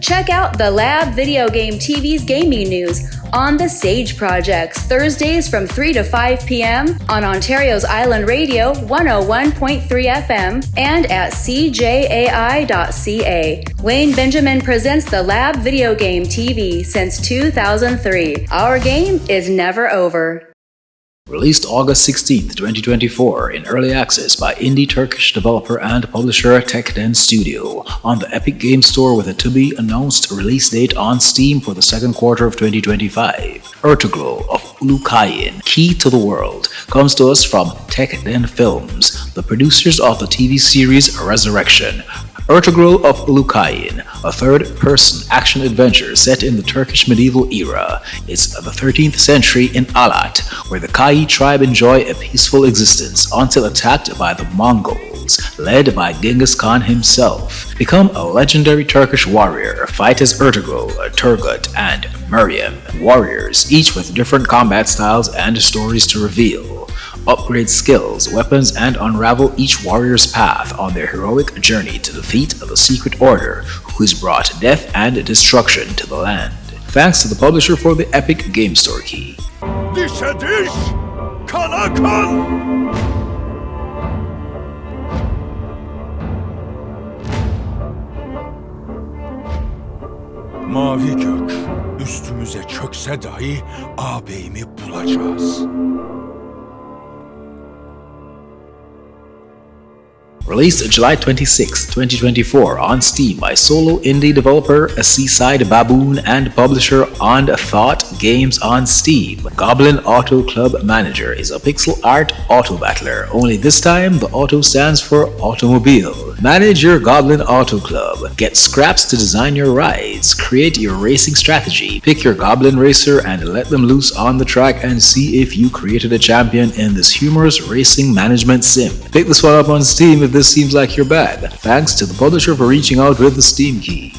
Check out the Lab Video Game TV's gaming news on the Sage Projects, Thursdays from 3 to 5 p.m. on Ontario's Island Radio 101.3 FM and at cjai.ca. Wayne Benjamin presents the Lab Video Game TV since 2003. Our game is never over. Released August 16, 2024 in early access by indie Turkish developer and publisher Tekden Studio on the Epic Games Store with a to-be-announced release date on Steam for the second quarter of 2025. Ertugrul of Ulukayin, Key to the World, comes to us from Tekden Films, the producers of the TV series Resurrection. Ertugrul of Ulukayin, a third-person action-adventure set in the Turkish medieval era. It's the 13th century in Alat, where the Kai tribe enjoy a peaceful existence until attacked by the Mongols, led by Genghis Khan himself. Become a legendary Turkish warrior, fight as Ertugrul, Turgut, and Meryem, warriors, each with different combat styles and stories to reveal. Upgrade skills, weapons, and unravel each warrior's path on their heroic journey to defeat the Secret Order, who's brought death and destruction to the land. Thanks to the publisher for the Epic Game Store key. Dişe diş, kana kan. Mavi gök üstümüze çökse dahi ağabeyimi bulacağız. Released July 26, 2024 on Steam by solo indie developer, a Seaside Baboon, and publisher On Thought Games on Steam. Goblin Auto Club Manager is a pixel art auto battler, only this time the auto stands for automobile. Manage your Goblin Auto Club, get scraps to design your rides, create your racing strategy, pick your Goblin Racer and let them loose on the track and see if you created a champion in this humorous racing management sim. Pick this one up on Steam if this seems like your bag. Thanks to the publisher for reaching out with the Steam key.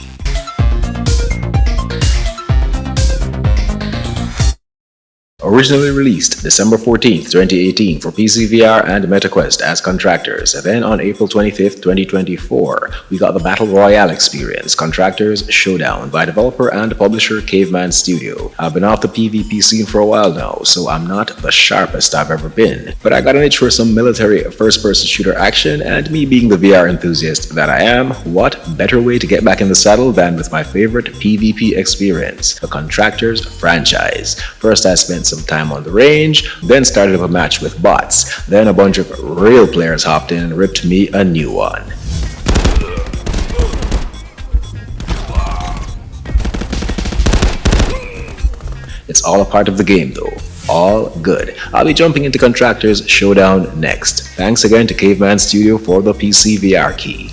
Originally released December 14, 2018 for PC VR and MetaQuest as Contractors. Then on April 25, 2024, we got the Battle Royale experience, Contractors Showdown, by developer and publisher Caveman Studio. I've been off the PvP scene for a while now, so I'm not the sharpest I've ever been. But I got an itch for some military first-person shooter action, and me being the VR enthusiast that I am, what better way to get back in the saddle than with my favorite PvP experience, the Contractors franchise. First I spent some time on the range, then started up a match with bots. Then a bunch of real players hopped in and ripped me a new one. It's all a part of the game though. All good. I'll be jumping into Contractors Showdown next. Thanks again to Caveman Studio for the PC VR key.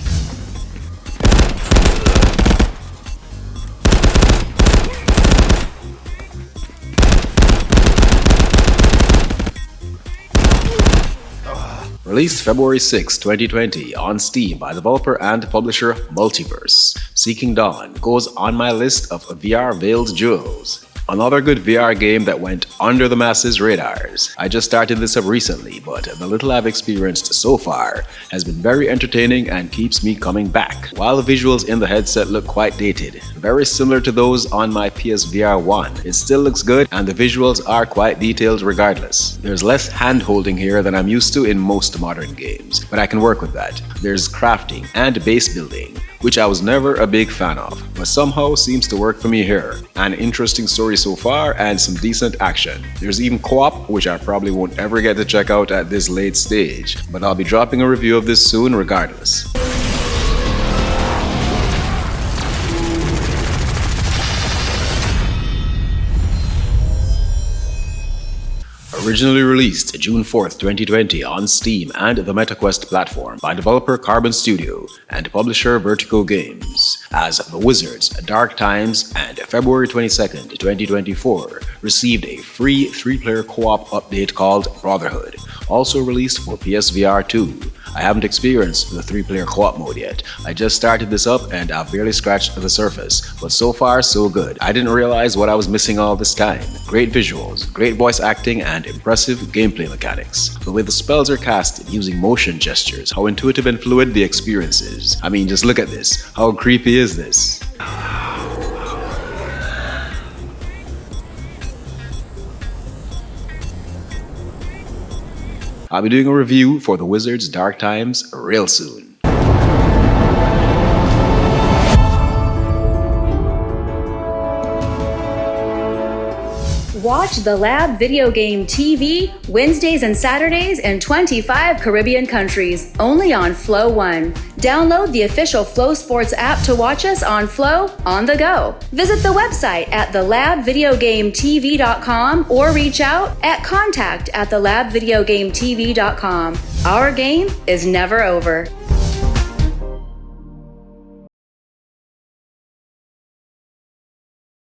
Released February 6, 2020 on Steam by developer and publisher Multiverse. Seeking Dawn goes on my list of VR veiled jewels. Another good VR game that went under the masses' radars. I just started this up recently, but the little I've experienced so far has been very entertaining and keeps me coming back. While the visuals in the headset look quite dated, very similar to those on my PSVR 1, it still looks good and the visuals are quite detailed regardless. There's less hand-holding here than I'm used to in most modern games, but I can work with that. There's crafting and base building, which I was never a big fan of, but somehow seems to work for me here. An interesting story so far and some decent action. There's even co-op, which I probably won't ever get to check out at this late stage, but I'll be dropping a review of this soon regardless. Originally released June 4th, 2020 on Steam and the MetaQuest platform by developer Carbon Studio and publisher Vertigo Games. As The Wizards, Dark Times, and February 22nd, 2024 received a free 3-player co-op update called Brotherhood, also released for PSVR 2. I haven't experienced the 3-player co-op mode yet. I just started this up and I've barely scratched the surface, but so far so good. I didn't realize what I was missing all this time. Great visuals, great voice acting, and impressive gameplay mechanics. The way the spells are casted using motion gestures, how intuitive and fluid the experience is. I mean, just look at this. How creepy is this? I'll be doing a review for the Wizards Dark Times real soon. Watch The Lab Video Game TV Wednesdays and Saturdays in 25 Caribbean countries, only on Flow One. Download the official Flow Sports app to watch us on Flow on the go. Visit the website at thelabvideogametv.com or reach out at contact@thelabvideogametv.com. Our game is never over.